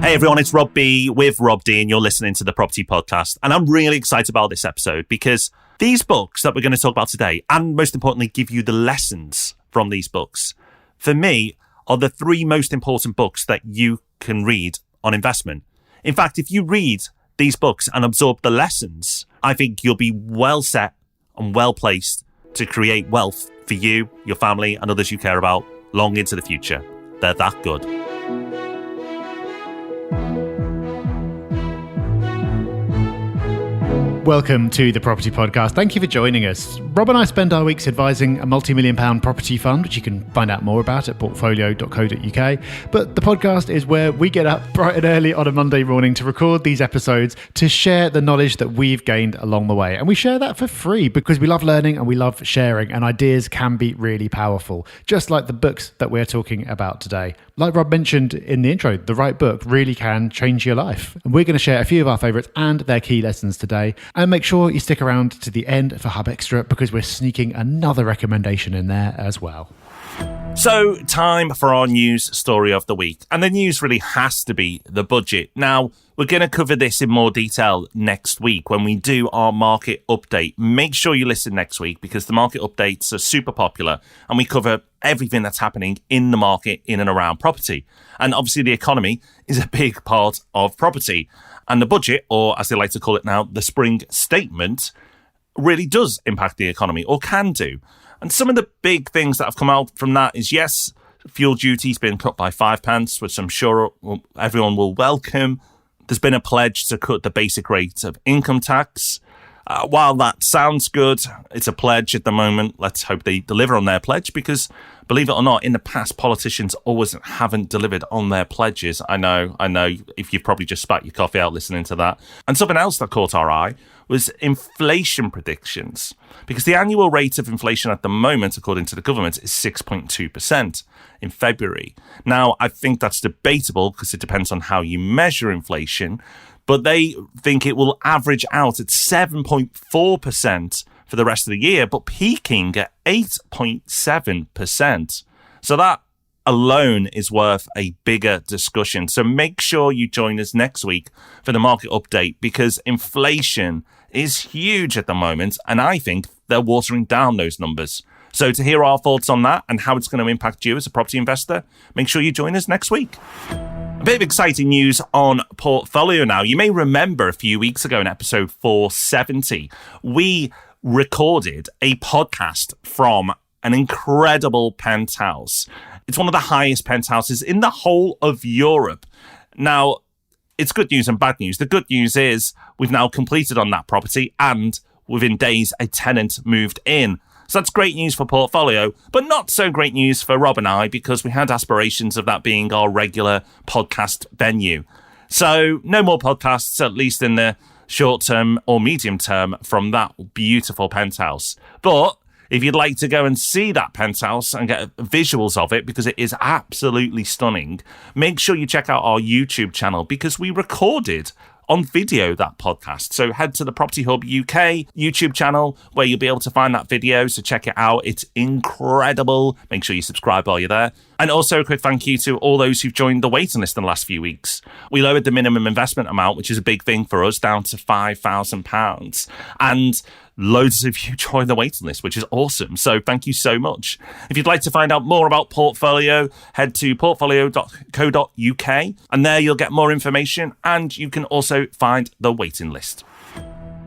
Hey everyone, it's Rob B with Rob D, and you're listening to the Property Podcast. And I'm really excited about this episode because these books that we're going to talk about today, and most importantly, give you the lessons from these books, for me, are the three most important books that you can read on investment. In fact, if you read these books and absorb the lessons, I think you'll be well set and well placed to create wealth for you, your family, and others you care about long into the future. They're that good. Welcome to the Property Podcast. Thank you for joining us. Rob and I spend our weeks advising a multi-million pound property fund, which you can find out more about at portfolio.co.uk. But the podcast is where we get up bright and early on a Monday morning to record these episodes to share the knowledge that we've gained along the way. And we share that for free because we love learning and we love sharing, and ideas can be really powerful, just like the books that we're talking about today. Like Rob mentioned in the intro, the right book really can change your life. And we're going to share a few of our favourites and their key lessons today. And make sure you stick around to the end for Hub Extra because we're sneaking another recommendation in there as well. So, time for our news story of the week. And the news really has to be the budget. Now, we're going to cover this in more detail next week when we do our market update. Make sure you listen next week because the market updates are super popular and we cover everything that's happening in the market in and around property. And obviously the economy is a big part of property. And the budget, or as they like to call it now, the spring statement, really does impact the economy, or can do. And some of the big things that have come out from that is, yes, fuel duty's been cut by 5p, which I'm sure everyone will welcome. There's been a pledge to cut the basic rate of income tax. While that sounds good, it's a pledge at the moment. Let's hope they deliver on their pledge because, believe it or not, in the past, politicians always haven't delivered on their pledges. I know, if you've probably just spat your coffee out listening to that. And something else that caught our eye was inflation predictions, because the annual rate of inflation at the moment, according to the government, is 6.2% in February. Now, I think that's debatable because it depends on how you measure inflation, but they think it will average out at 7.4% for the rest of the year, but peaking at 8.7%. So that alone is worth a bigger discussion. So make sure you join us next week for the market update because inflation is huge at the moment, and I think they're watering down those numbers. So to hear our thoughts on that and how it's going to impact you as a property investor, make sure you join us next week. A bit of exciting news on portfolio now. You may remember a few weeks ago in episode 470, we recorded a podcast from an incredible penthouse. It's one of the highest penthouses in the whole of Europe. Now, it's good news and bad news. The good news is we've now completed on that property and within days, a tenant moved in. So that's great news for portfolio, but not so great news for Rob and I because we had aspirations of that being our regular podcast venue. So no more podcasts, at least in the short term or medium term, from that beautiful penthouse. But if you'd like to go and see that penthouse and get visuals of it, because it is absolutely stunning, make sure you check out our YouTube channel because we recorded on video that podcast. So head to the Property Hub UK YouTube channel where you'll be able to find that video. So check it out. It's incredible. Make sure you subscribe while you're there. And also a quick thank you to all those who've joined the waiting list in the last few weeks. We lowered the minimum investment amount, which is a big thing for us, down to £5,000. And loads of you joined the waiting list, which is awesome. So thank you so much. If you'd like to find out more about Portfolio, head to portfolio.co.uk and there you'll get more information and you can also find the waiting list.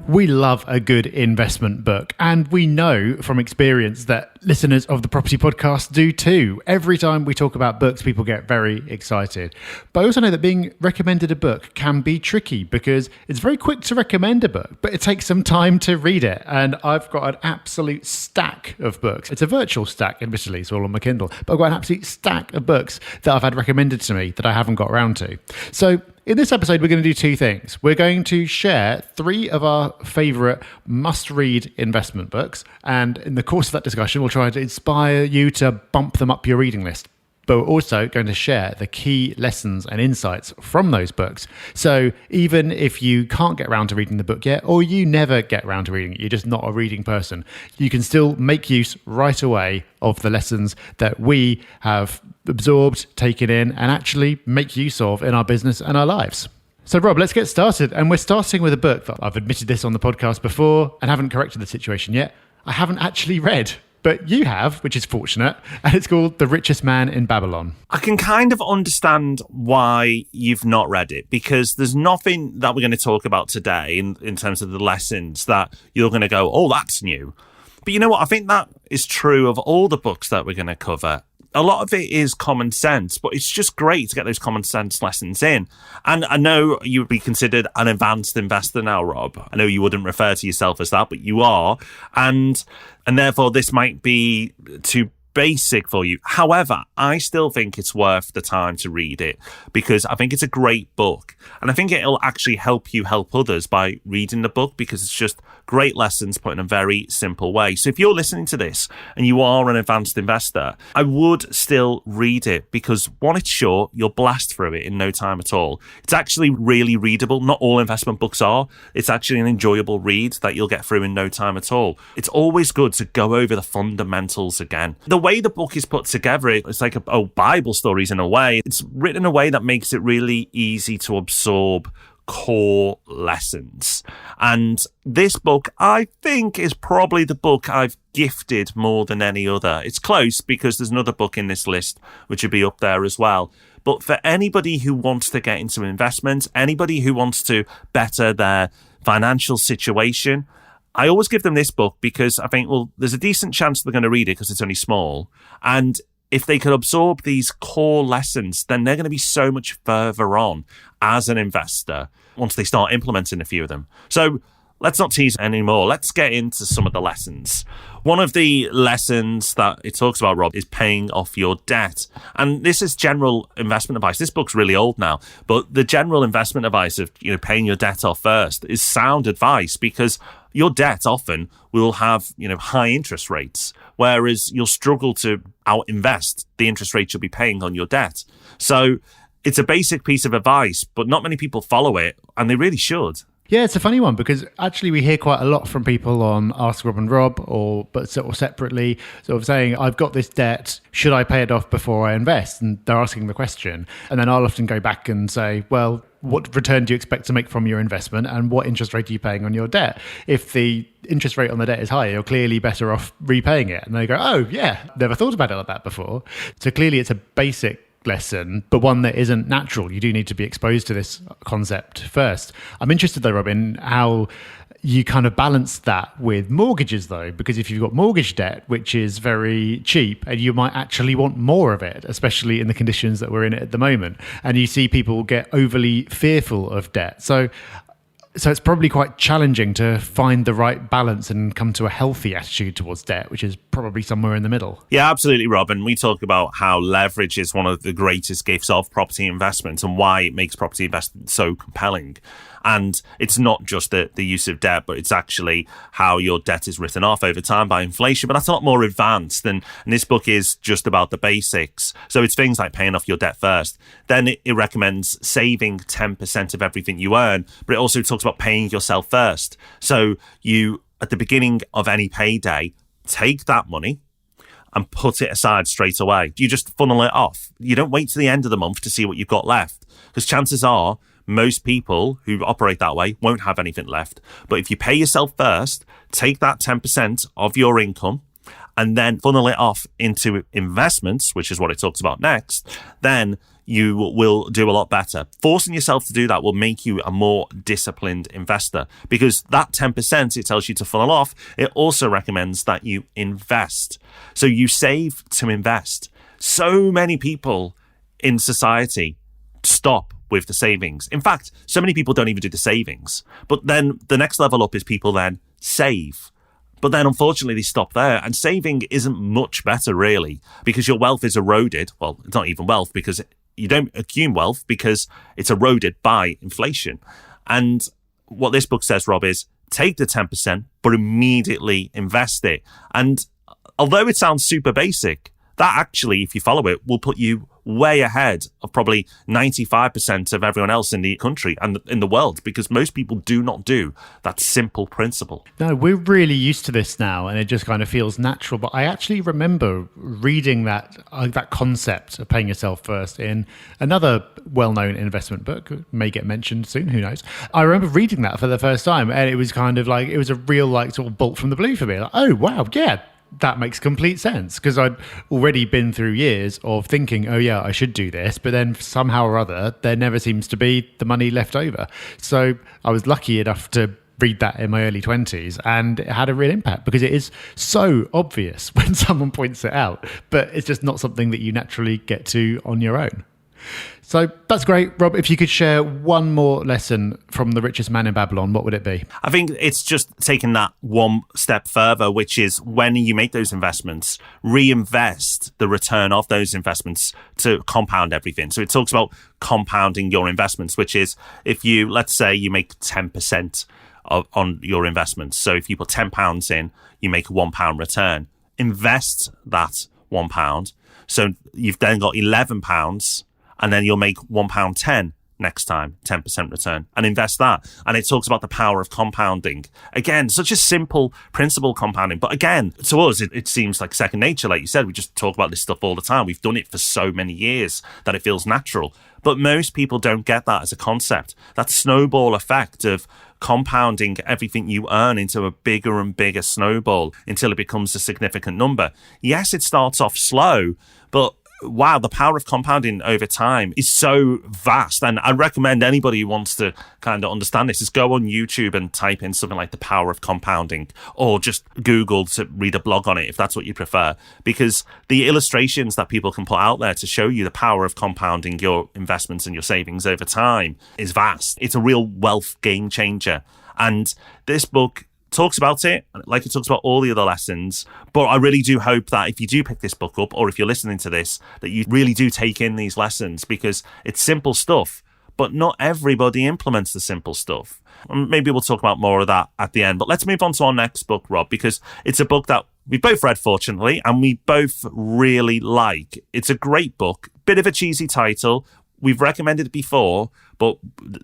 We love a good investment book, and we know from experience that listeners of the Property Podcast do too. Every time we talk about books, people get very excited. But I also know that being recommended a book can be tricky because it's very quick to recommend a book, but it takes some time to read it. And I've got an absolute stack of books. It's a virtual stack, admittedly, it's all on my Kindle, but I've got an absolute stack of books that I've had recommended to me that I haven't got around to. So in this episode, we're going to do two things. We're going to share three of our favourite must-read investment books. And in the course of that discussion, we'll try to inspire you to bump them up your reading list. but we're also going to share the key lessons and insights from those books. So even if you can't get around to reading the book yet, or you never get around to reading it, you're just not a reading person, you can still make use right away of the lessons that we have absorbed, taken in, and actually make use of in our business and our lives. So Rob, let's get started. And we're starting with a book that I've admitted this on the podcast before and haven't corrected the situation yet. I haven't actually read, but you have, which is fortunate. And it's called The Richest Man in Babylon. I can kind of understand why you've not read it, because there's nothing that we're going to talk about today in terms of the lessons that you're going to go, oh, that's new. But you know what? I think that is true of all the books that we're going to cover. A lot of it is common sense, but it's just great to get those common sense lessons in. And I know you would be considered an advanced investor now, Rob. I know you wouldn't refer to yourself as that, but you are. And therefore, this might be too basic for you. However, I still think it's worth the time to read it because I think it's a great book. And I think it'll actually help you help others by reading the book because it's just great lessons put in a very simple way. So if you're listening to this and you are an advanced investor, I would still read it because one, it's short, you'll blast through it in no time at all. It's actually really readable. Not all investment books are. It's actually an enjoyable read that you'll get through in no time at all. It's always good to go over the fundamentals again. The way the book is put together, it's like Bible stories in a way. It's written in a way that makes it really easy to absorb core lessons. And this book, I think, is probably the book I've gifted more than any other. It's close because there's another book in this list which would be up there as well. But for anybody who wants to get into investments, anybody who wants to better their financial situation, I always give them this book because I think, well, there's a decent chance they're going to read it because it's only small. And if they can absorb these core lessons, then they're going to be so much further on as an investor once they start implementing a few of them. So let's not tease anymore. Let's get into some of the lessons. One of the lessons that it talks about, Rob, is paying off your debt. And this is general investment advice. This book's really old now, but the general investment advice of, paying your debt off first is sound advice because your debt often will have, high interest rates, whereas you'll struggle to out-invest the interest rate you'll be paying on your debt. So it's a basic piece of advice, but not many people follow it, and they really should. Yeah, it's a funny one because actually we hear quite a lot from people on Ask Rob and Rob or separately sort of saying, I've got this debt, should I pay it off before I invest? And they're asking the question. And then I'll often go back and say, well, what return do you expect to make from your investment and what interest rate are you paying on your debt? If the interest rate on the debt is higher, you're clearly better off repaying it. And they go, oh yeah, never thought about it like that before. So clearly it's a basic lesson, but one that isn't natural. You do need to be exposed to this concept first. I'm interested though, Robin, how you kind of balance that with mortgages though, because if you've got mortgage debt, which is very cheap and you might actually want more of it, especially in the conditions that we're in at the moment, and you see people get overly fearful of debt. So it's probably quite challenging to find the right balance and come to a healthy attitude towards debt, which is probably somewhere in the middle. Yeah, absolutely, Robin. We talk about how leverage is one of the greatest gifts of property investment and why it makes property investment so compelling. And it's not just the use of debt, but it's actually how your debt is written off over time by inflation. But that's a lot more advanced and this book is just about the basics. So it's things like paying off your debt first. Then it recommends saving 10% of everything you earn, but it also talks about paying yourself first. So you, at the beginning of any payday, take that money and put it aside straight away. You just funnel it off. You don't wait to the end of the month to see what you've got left, because chances are most people who operate that way won't have anything left. But if you pay yourself first, take that 10% of your income and then funnel it off into investments, which is what it talks about next, then you will do a lot better. Forcing yourself to do that will make you a more disciplined investor, because that 10% it tells you to funnel off, it also recommends that you invest. So you save to invest. So many people in society stop with the savings. In fact, so many people don't even do the savings. But then the next level up is people then save. But then unfortunately they stop there, and saving isn't much better really, because your wealth is eroded. Well, it's not even wealth, because you don't accumulate wealth because it's eroded by inflation. And what this book says, Rob, is take the 10%, but immediately invest it. And although it sounds super basic, that actually, if you follow it, will put you way ahead of probably 95% of everyone else in the country and in the world, because most people do not do that simple principle. No, we're really used to this now, and it just kind of feels natural. But I actually remember reading that concept of paying yourself first in another well-known investment book, may get mentioned soon, who knows. I remember reading that for the first time, and it was kind of like, it was a real like sort of bolt from the blue for me. Like, oh, wow, yeah, that makes complete sense, because I'd already been through years of thinking, oh yeah, I should do this, but then somehow or other there never seems to be the money left over. So I was lucky enough to read that in my early 20s, and it had a real impact, because it is so obvious when someone points it out, but it's just not something that you naturally get to on your own. So that's great. Rob, if you could share one more lesson from The Richest Man in Babylon, what would it be? I think it's just taking that one step further, which is when you make those investments, reinvest the return of those investments to compound everything. So it talks about compounding your investments, which is if you, let's say you make 10% on your investments. So if you put £10 in, you make a £1 return. Invest that £1. So you've then got £11, and then you'll make £1.10 next time, 10% return, and invest that. And it talks about the power of compounding. Again, such a simple principle, compounding. But again, to us, it seems like second nature. Like you said, we just talk about this stuff all the time. We've done it for so many years that it feels natural. But most people don't get that as a concept. That snowball effect of compounding everything you earn into a bigger and bigger snowball until it becomes a significant number. Yes, it starts off slow, but wow, the power of compounding over time is so vast. And I recommend anybody who wants to kind of understand this is go on YouTube and type in something like the power of compounding, or just Google to read a blog on it if that's what you prefer, because the illustrations that people can put out there to show you the power of compounding your investments and your savings over time is vast. It's a real wealth game changer. And this book talks about it, like it talks about all the other lessons. But I really do hope that if you do pick this book up, or if you're listening to this, that you really do take in these lessons, because it's simple stuff, but not everybody implements the simple stuff. Maybe we'll talk about more of that at the end. But let's move on to our next book, Rob, because it's a book that we both read, fortunately, and we both really like. It's a great book, bit of a cheesy title. We've recommended it before, but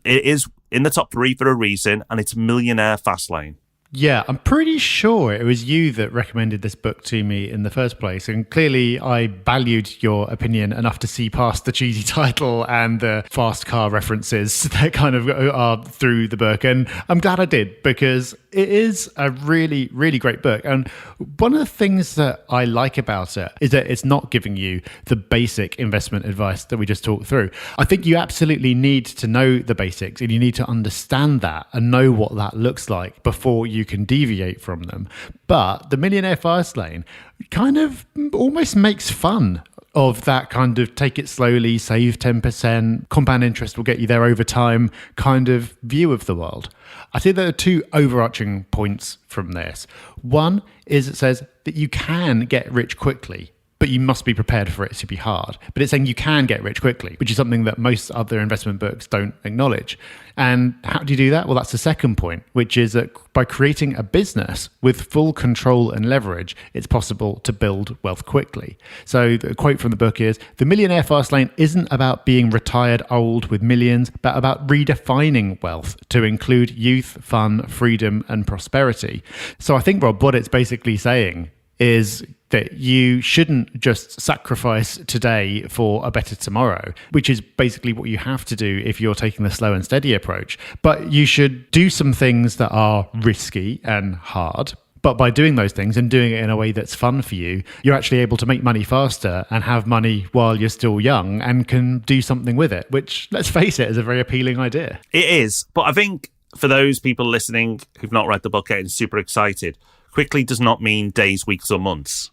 it is in the top 3 for a reason, and it's Millionaire Fastlane. Yeah, I'm pretty sure it was you that recommended this book to me in the first place. And clearly I valued your opinion enough to see past the cheesy title and the fast car references that kind of are through the book. And I'm glad I did, because it is a really, really great book. And one of the things that I like about it is that it's not giving you the basic investment advice that we just talked through. I think you absolutely need to know the basics, and you need to understand that and know what that looks like before you can deviate from them. But the Millionaire Fastlane kind of almost makes fun of that kind of take it slowly, save 10%, compound interest will get you there over time kind of view of the world. I think there are 2 overarching points from this. One is it says that you can get rich quickly, but you must be prepared for it to be hard. But it's saying you can get rich quickly, which is something that most other investment books don't acknowledge. And how do you do that? Well, that's the second point, which is that by creating a business with full control and leverage, it's possible to build wealth quickly. So the quote from the book is, "The Millionaire Fastlane isn't about being retired old with millions, but about redefining wealth to include youth, fun, freedom, and prosperity." So I think, Rob, what it's basically saying is that you shouldn't just sacrifice today for a better tomorrow, which is basically what you have to do if you're taking the slow and steady approach. But you should do some things that are risky and hard. But by doing those things and doing it in a way that's fun for you, you're actually able to make money faster and have money while you're still young and can do something with it, which, let's face it, is a very appealing idea. It is. But I think for those people listening who've not read the book getting super excited, quickly does not mean days, weeks, or months.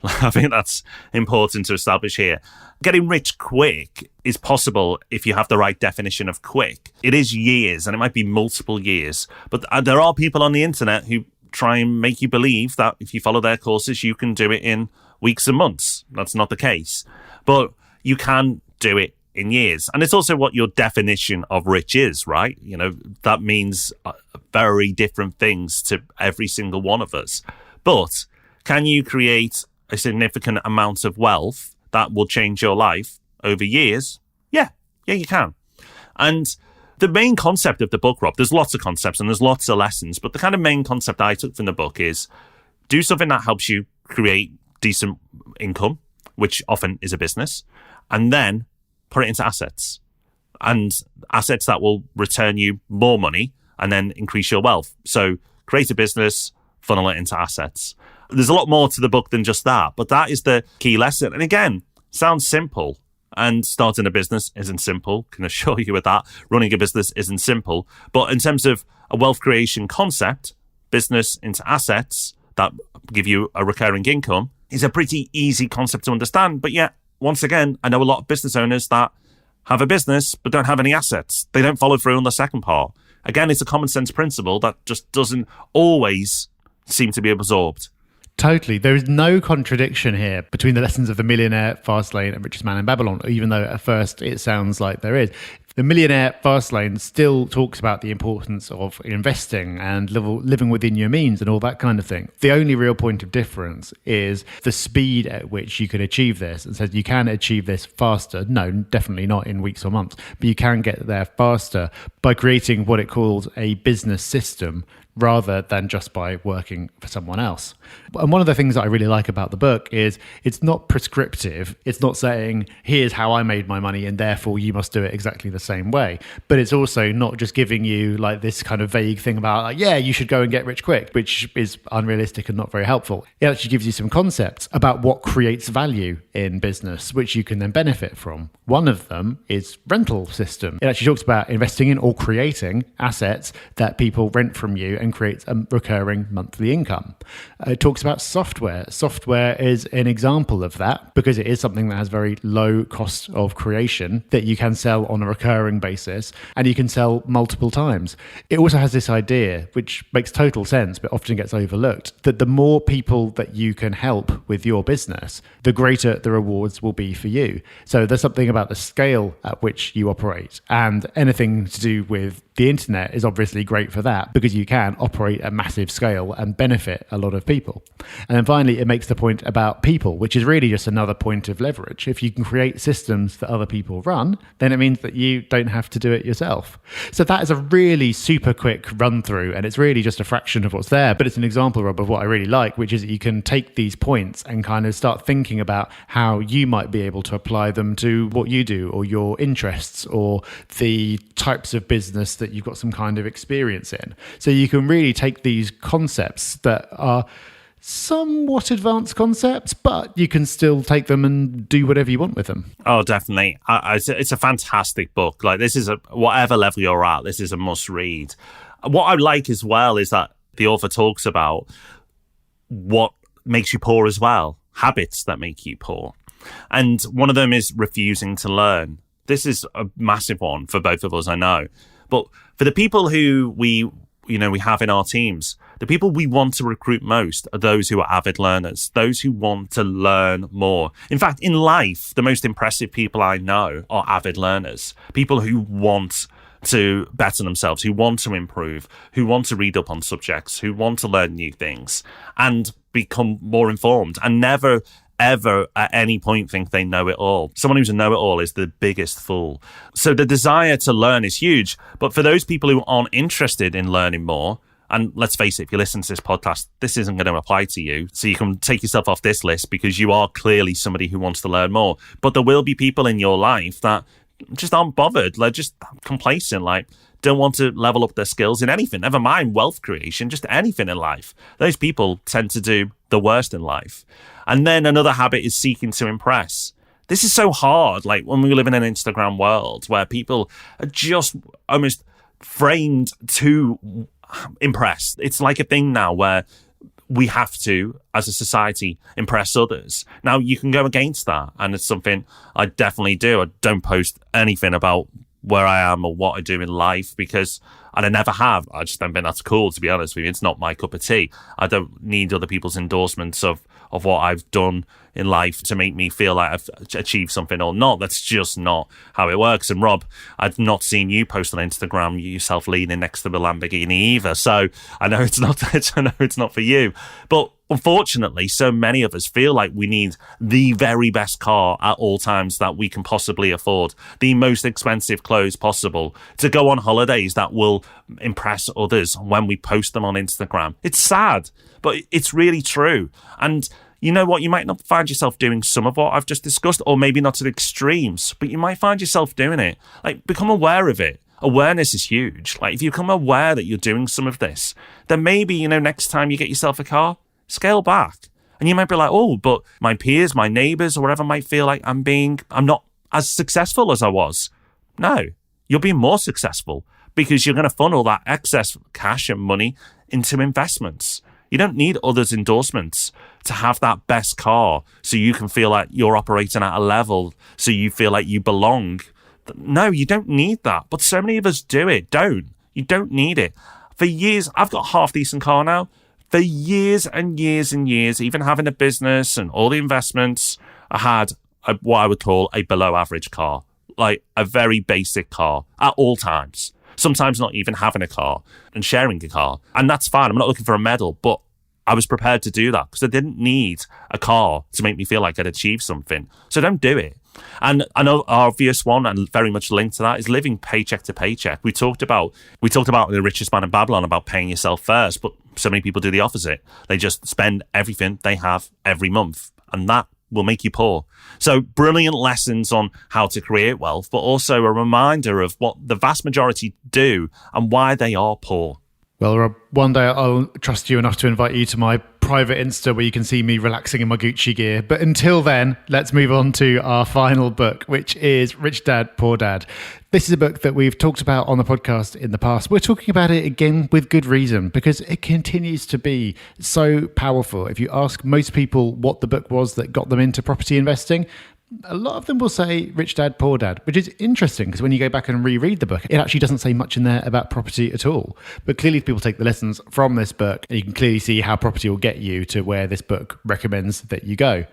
I think that's important to establish here. Getting rich quick is possible if you have the right definition of quick. It is years, and it might be multiple years. But there are people on the internet who try and make you believe that if you follow their courses, you can do it in weeks and months. That's not the case. But you can do it in years. And it's also what your definition of rich is, right? You know, that means very different things to every single one of us. But can you create a significant amount of wealth that will change your life over years? Yeah, you can. And the main concept of the book, Rob, there's lots of concepts and there's lots of lessons, but the kind of main concept I took from the book is do something that helps you create decent income, which often is a business, and then put it into assets. And assets that will return you more money and then increase your wealth. So create a business, funnel it into assets. There's a lot more to the book than just that, but that is the key lesson. And again, sounds simple. And starting a business isn't simple, can assure you of that. Running a business isn't simple. But in terms of a wealth creation concept, business into assets that give you a recurring income is a pretty easy concept to understand. But yet, once again, I know a lot of business owners that have a business but don't have any assets. They don't follow through on the second part. Again, it's a common sense principle that just doesn't always seem to be absorbed. Totally. There is no contradiction here between the lessons of The Millionaire, Fastlane and Richest Man in Babylon, even though at first it sounds like there is. The Millionaire, Fastlane still talks about the importance of investing and living within your means and all that kind of thing. The only real point of difference is the speed at which you can achieve this, and says you can achieve this faster. No, definitely not in weeks or months, but you can get there faster by creating what it calls a business system rather than just by working for someone else. And one of the things that I really like about the book is it's not prescriptive. It's not saying, here's how I made my money and therefore you must do it exactly the same way. But it's also not just giving you like this kind of vague thing about, like, yeah, you should go and get rich quick, which is unrealistic and not very helpful. It actually gives you some concepts about what creates value in business, which you can then benefit from. One of them is rental system. It actually talks about investing in or creating assets that people rent from you and creates a recurring monthly income. It talks about software. Software is an example of that because it is something that has very low cost of creation that you can sell on a recurring basis and you can sell multiple times. It also has this idea, which makes total sense but often gets overlooked, that the more people that you can help with your business, the greater the rewards will be for you. So there's something about the scale at which you operate, and anything to do with the internet is obviously great for that because you can operate at massive scale and benefit a lot of people. And then finally, it makes the point about people, which is really just another point of leverage. If you can create systems that other people run, then it means that you don't have to do it yourself. So that is a really super quick run through, and it's really just a fraction of what's there. But it's an example, Rob, of what I really like, which is that you can take these points and kind of start thinking about how you might be able to apply them to what you do or your interests or the types of business that you've got some kind of experience in. So you can really take these concepts that are somewhat advanced concepts, but you can still take them and do whatever you want with them. Oh, definitely. It's a fantastic book. Like, this is whatever level you're at, this is a must read. What I like as well is that the author talks about what makes you poor as well, habits that make you poor. And one of them is refusing to learn. This is a massive one for both of us, I know. But for the people who we have in our teams, the people we want to recruit most are those who are avid learners, those who want to learn more. In fact, in life, the most impressive people I know are avid learners, people who want to better themselves, who want to improve, who want to read up on subjects, who want to learn new things and become more informed and never ever at any point think they know it all. Someone who's a know-it-all is the biggest fool. So the desire to learn is huge. But for those people who aren't interested in learning more, and let's face it, if you listen to this podcast, this isn't going to apply to you. So you can take yourself off this list because you are clearly somebody who wants to learn more. But there will be people in your life that just aren't bothered. They're just complacent, like don't want to level up their skills in anything, never mind wealth creation, just anything in life. Those people tend to do the worst in life. And then another habit is seeking to impress. This is so hard. Like when we live in an Instagram world where people are just almost framed to impress. It's like a thing now where we have to, as a society, impress others. Now, you can go against that, and it's something I definitely do. I don't post anything about where I am or what I do in life and I never have. I just don't think that's cool, to be honest with you. It's not my cup of tea. I don't need other people's endorsements of what I've done in life to make me feel like I've achieved something or not. That's just not how it works. And Rob, I've not seen you post on Instagram yourself leaning next to the Lamborghini either. So I know it's not, I know it's not for you. But unfortunately, so many of us feel like we need the very best car at all times that we can possibly afford, the most expensive clothes possible, to go on holidays that will impress others when we post them on Instagram. It's sad, but it's really true. And you know what? You might not find yourself doing some of what I've just discussed, or maybe not to the extremes, but you might find yourself doing it. Like, become aware of it. Awareness is huge. Like, if you become aware that you're doing some of this, then maybe, you know, next time you get yourself a car, scale back. And you might be like, oh, but my peers, my neighbors, or whatever might feel like I'm not as successful as I was. No, you'll be more successful because you're going to funnel that excess cash and money into investments. You don't need others' endorsements to have that best car so you can feel like you're operating at a level so you feel like you belong. No, you don't need that. But so many of us do it. You don't need it. For years, I've got a half-decent car now. For years and years and years, even having a business and all the investments, I had what I would call a below-average car, like a very basic car at all times. Sometimes not even having a car and sharing a car. And that's fine. I'm not looking for a medal, but I was prepared to do that because I didn't need a car to make me feel like I'd achieved something. So don't do it. And another obvious one, and very much linked to that, is living paycheck to paycheck. We talked about The Richest Man in Babylon about paying yourself first, but so many people do the opposite. They just spend everything they have every month, and that will make you poor. So brilliant lessons on how to create wealth, but also a reminder of what the vast majority do and why they are poor. Well, Rob, one day I'll trust you enough to invite you to my private Insta where you can see me relaxing in my Gucci gear. But until then, let's move on to our final book, which is Rich Dad, Poor Dad. This is a book that we've talked about on the podcast in the past. We're talking about it again with good reason because it continues to be so powerful. If you ask most people what the book was that got them into property investing, a lot of them will say Rich Dad, Poor Dad, which is interesting because when you go back and reread the book, it actually doesn't say much in there about property at all. But clearly people take the lessons from this book and you can clearly see how property will get you to where this book recommends that you go.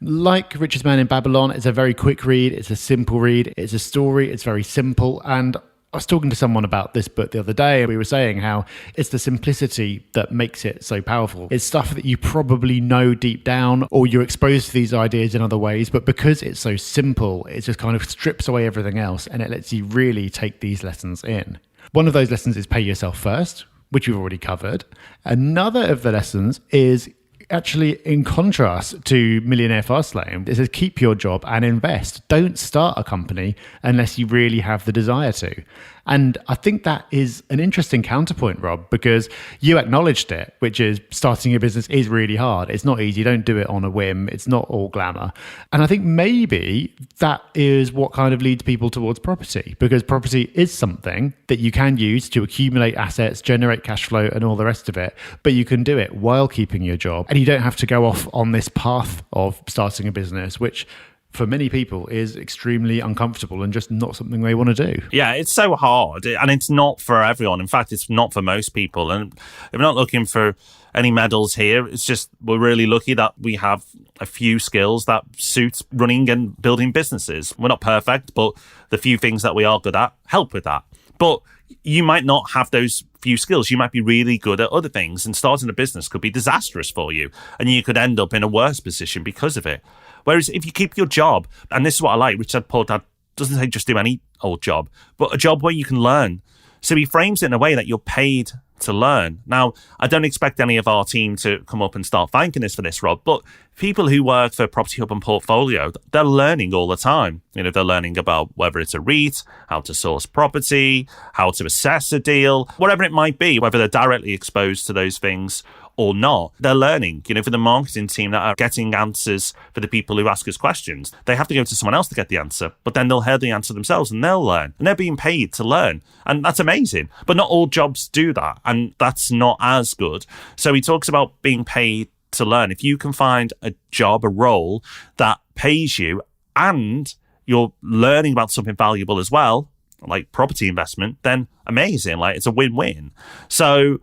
Like Richest Man in Babylon, it's a very quick read. It's a simple read. It's a story. It's very simple. And I was talking to someone about this book the other day, and we were saying how it's the simplicity that makes it so powerful. It's stuff that you probably know deep down, or you're exposed to these ideas in other ways, but because it's so simple, it just kind of strips away everything else, and it lets you really take these lessons in. One of those lessons is pay yourself first, which we've already covered. Another of the lessons is actually in contrast to Millionaire Fastlane. It says keep your job and invest. Don't start a company unless you really have the desire to. And I think that is an interesting counterpoint, Rob, because you acknowledged it, which is starting a business is really hard. It's not easy. You don't do it on a whim. It's not all glamour. And I think maybe that is what kind of leads people towards property, because property is something that you can use to accumulate assets, generate cash flow and all the rest of it. But you can do it while keeping your job. And you don't have to go off on this path of starting a business, which for many people is extremely uncomfortable and just not something they want to do. Yeah, it's so hard and it's not for everyone. In fact, it's not for most people. And if we're not looking for any medals here, it's just we're really lucky that we have a few skills that suit running and building businesses. We're not perfect, but the few things that we are good at help with that. But you might not have those few skills. You might be really good at other things, and starting a business could be disastrous for you, and you could end up in a worse position because of it. Whereas if you keep your job, and this is what I like, Rich Dad Poor Dad doesn't say just do any old job, but a job where you can learn. So he frames it in a way that you're paid to learn. Now, I don't expect any of our team to come up and start thanking us for this, Rob, but people who work for Property Hub and Portfolio, they're learning all the time. You know, they're learning about whether it's a REIT, how to source property, how to assess a deal, whatever it might be, whether they're directly exposed to those things or not. They're learning, you know, for the marketing team that are getting answers for the people who ask us questions. They have to go to someone else to get the answer, but then they'll hear the answer themselves and they'll learn. And they're being paid to learn. And that's amazing. But not all jobs do that. And that's not as good. So he talks about being paid to learn. If you can find a job, a role that pays you and you're learning about something valuable as well, like property investment, then amazing. Like, it's a win-win. So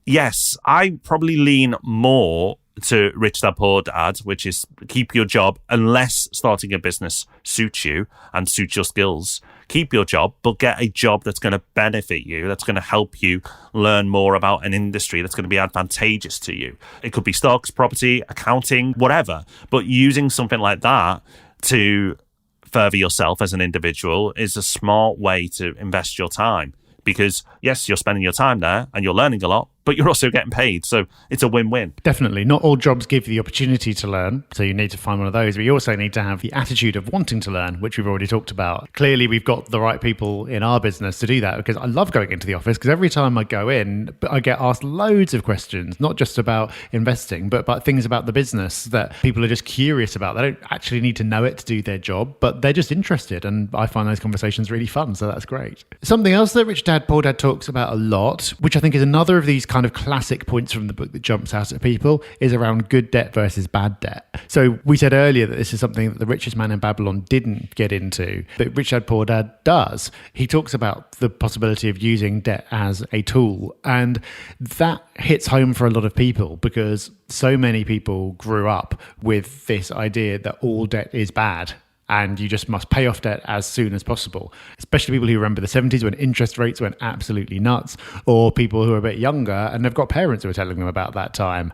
yes, I probably lean more to Rich Dad Poor Dad, which is keep your job unless starting a business suits you and suits your skills. Keep your job, but get a job that's going to benefit you, that's going to help you learn more about an industry that's going to be advantageous to you. It could be stocks, property, accounting, whatever. But using something like that to further yourself as an individual is a smart way to invest your time. Because, yes, you're spending your time there and you're learning a lot, but you're also getting paid. So it's a win-win. Definitely. Not all jobs give you the opportunity to learn. So you need to find one of those. But you also need to have the attitude of wanting to learn, which we've already talked about. Clearly, we've got the right people in our business to do that, because I love going into the office, because every time I go in, I get asked loads of questions, not just about investing, but about things about the business that people are just curious about. They don't actually need to know it to do their job, but they're just interested. And I find those conversations really fun. So that's great. Something else that Rich Dad Poor Dad talks about a lot, which I think is another of these kind of classic points from the book that jumps out at people, is around good debt versus bad debt. So we said earlier that this is something that the richest man in Babylon didn't get into, but Rich Dad Poor Dad does. He talks about the possibility of using debt as a tool, and that hits home for a lot of people, because so many people grew up with this idea that all debt is bad and you just must pay off debt as soon as possible. Especially people who remember the 70s when interest rates went absolutely nuts, or people who are a bit younger and have got parents who are telling them about that time.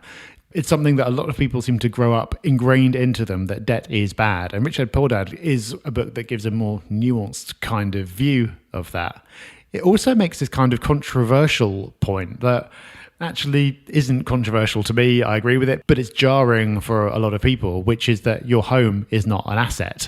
It's something that a lot of people seem to grow up ingrained into them, that debt is bad. And Rich Dad Poor Dad is a book that gives a more nuanced kind of view of that. It also makes this kind of controversial point that actually isn't controversial to me. I agree with it, but it's jarring for a lot of people, which is that your home is not an asset.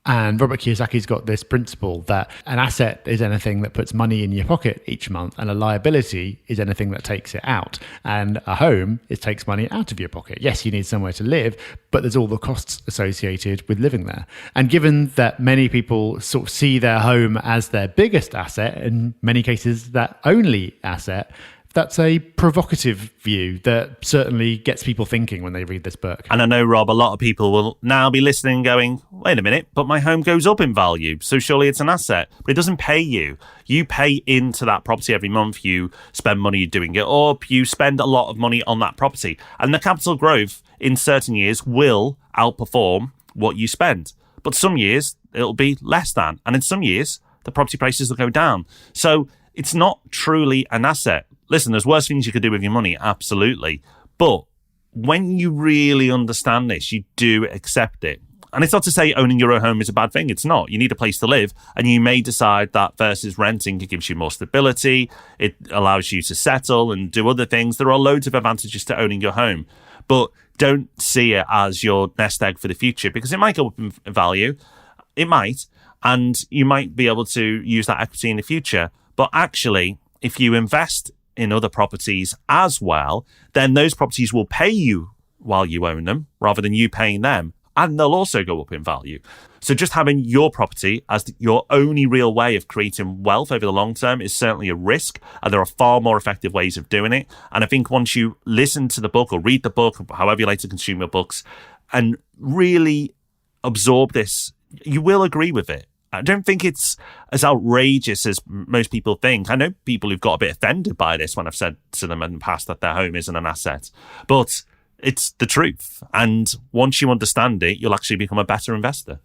And Robert Kiyosaki's got this principle that an asset is anything that puts money in your pocket each month, and a liability is anything that takes it out. And a home, it takes money out of your pocket. Yes, you need somewhere to live, but there's all the costs associated with living there. And given that many people sort of see their home as their biggest asset, in many cases that only asset, that's a provocative view that certainly gets people thinking when they read this book. And I know, Rob, a lot of people will now be listening going, wait a minute, but my home goes up in value, so surely it's an asset. But it doesn't pay you. You pay into that property every month. You spend money doing it up. You spend a lot of money on that property. And the capital growth in certain years will outperform what you spend. But some years, it'll be less than. And in some years, the property prices will go down. So it's not truly an asset. Listen, there's worse things you could do with your money, absolutely. But when you really understand this, you do accept it. And it's not to say owning your own home is a bad thing. It's not. You need a place to live. And you may decide that versus renting, it gives you more stability. It allows you to settle and do other things. There are loads of advantages to owning your home. But don't see it as your nest egg for the future, because it might go up in value. It might. And you might be able to use that equity in the future. But actually, if you invest in other properties as well, then those properties will pay you while you own them rather than you paying them. And they'll also go up in value. So just having your property as your only real way of creating wealth over the long term is certainly a risk. And there are far more effective ways of doing it. And I think once you listen to the book or read the book, however you like to consume your books, and really absorb this, you will agree with it. I don't think it's as outrageous as most people think. I know people who've got a bit offended by this when I've said to them in the past that their home isn't an asset, but it's the truth. And once you understand it, you'll actually become a better investor.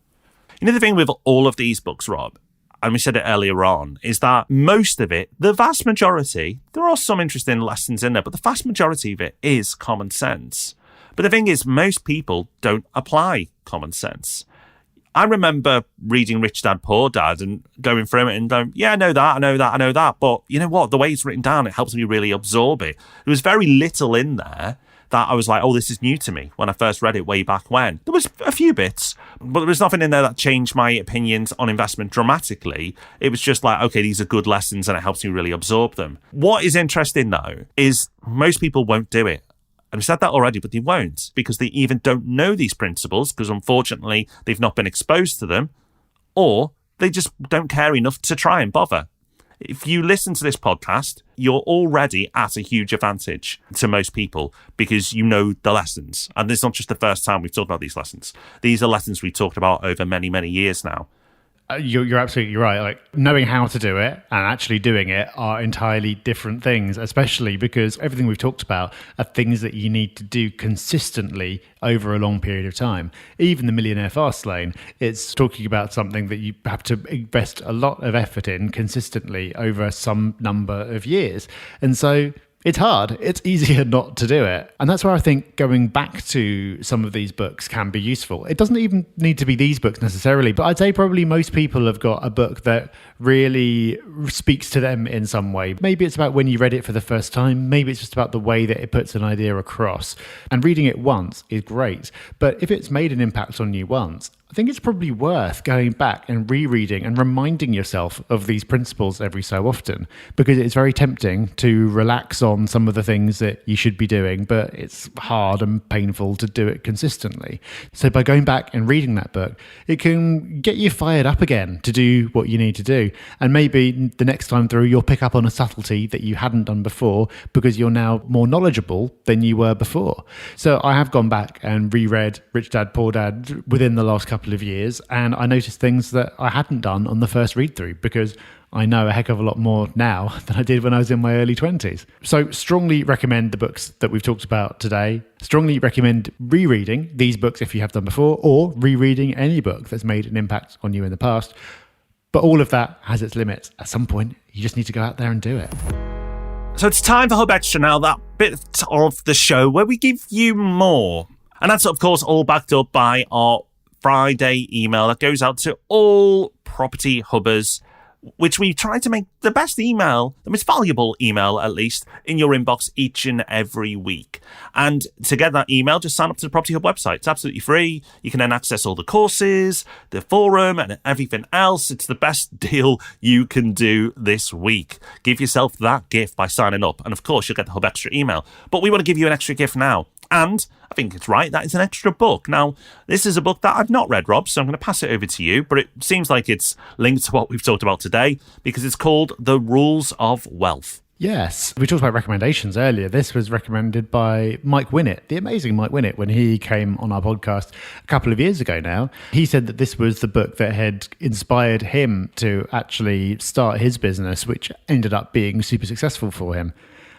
You know, the thing with all of these books, Rob, and we said it earlier on, is that most of it, the vast majority, there are some interesting lessons in there, but the vast majority of it is common sense. But the thing is, most people don't apply common sense. I remember reading Rich Dad Poor Dad and going through it and going, yeah, I know that. But you know what? The way it's written down, it helps me really absorb it. There was very little in there that I was like, oh, this is new to me when I first read it way back when. There was a few bits, but there was nothing in there that changed my opinions on investment dramatically. It was just like, okay, these are good lessons and it helps me really absorb them. What is interesting, though, is most people won't do it. And we said that already, but they won't, because they even don't know these principles, because unfortunately they've not been exposed to them, or they just don't care enough to try and bother. If you listen to this podcast, you're already at a huge advantage to most people because you know the lessons. And it's not just the first time we've talked about these lessons. These are lessons we've talked about over many, many years now. You're absolutely right. Like, knowing how to do it and actually doing it are entirely different things, especially because everything we've talked about are things that you need to do consistently over a long period of time. Even the Millionaire Fastlane, it's talking about something that you have to invest a lot of effort in consistently over some number of years. And so it's hard. It's easier not to do it. And that's where I think going back to some of these books can be useful. It doesn't even need to be these books necessarily, but I'd say probably most people have got a book that really speaks to them in some way. Maybe it's about when you read it for the first time. Maybe it's just about the way that it puts an idea across. And reading it once is great. But if it's made an impact on you once, I think it's probably worth going back and rereading and reminding yourself of these principles every so often, because it's very tempting to relax on some of the things that you should be doing, but it's hard and painful to do it consistently. So by going back and reading that book, it can get you fired up again to do what you need to do. And maybe the next time through, you'll pick up on a subtlety that you hadn't done before because you're now more knowledgeable than you were before. So I have gone back and reread Rich Dad, Poor Dad within the last couple of years, and I noticed things that I hadn't done on the first read through because I know a heck of a lot more now than I did when I was in my early 20s. So strongly recommend the books that we've talked about today. Strongly recommend rereading these books if you have done before, or rereading any book that's made an impact on you in the past. But all of that has its limits. At some point, you just need to go out there and do it. So it's time for Hub Extra now, that bit of the show where we give you more. And that's, of course, all backed up by our Friday email that goes out to all property hubbers, which we try to make the best email, the most valuable email at least, in your inbox each and every week. And to get that email, just sign up to the Property Hub website. It's absolutely free. You can then access all the courses, the forum, and everything else. It's the best deal you can do this week. Give yourself that gift by signing up. And of course, you'll get the Hub Extra email. But we want to give you an extra gift now. And I think it's right, that is an extra book. Now, this is a book that I've not read, Rob, so I'm going to pass it over to you, but it seems like it's linked to what we've talked about today because it's called The Rules of Wealth. Yes, we talked about recommendations earlier. This was recommended by Mike Winnett, the amazing Mike Winnett, when he came on our podcast a couple of years ago now. He said that this was the book that had inspired him to actually start his business, which ended up being super successful for him.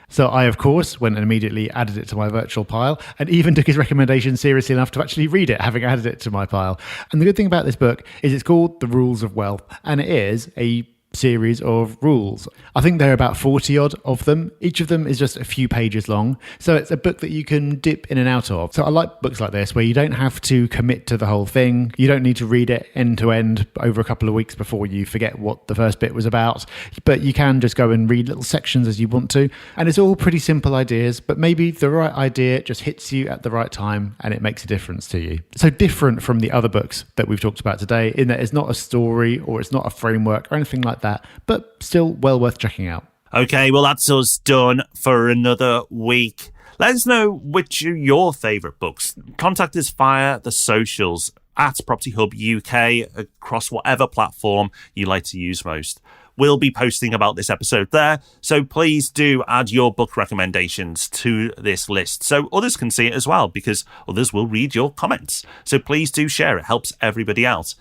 So I, of course, went and immediately added it to my virtual pile and even took his recommendation seriously enough to actually read it, having added it to my pile. And the good thing about this book is it's called The Rules of Wealth, and it is a series of rules. I think there are about 40 odd of them. Each of them is just a few pages long. So it's a book that you can dip in and out of. So I like books like this where you don't have to commit to the whole thing. You don't need to read it end to end over a couple of weeks before you forget what the first bit was about. But you can just go and read little sections as you want to. And it's all pretty simple ideas, but maybe the right idea just hits you at the right time and it makes a difference to you. So different from the other books that we've talked about today in that it's not a story or it's not a framework or anything like that, but still well worth checking out. Okay, well, that's us done for another week. Let us know which are your favourite books. Contact us via the socials at Property Hub UK across whatever platform you like to use most. We'll be posting about this episode there, so please do add your book recommendations to this list so others can see it as well, because others will read your comments. So please do share. It helps everybody out.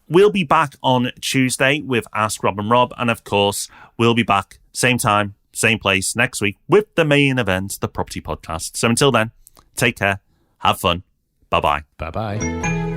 We'll be back on Tuesday with Ask Rob and Rob. And of course, we'll be back same time, same place next week with the main event, the Property Podcast. So until then, take care, have fun. Bye-bye. Bye-bye.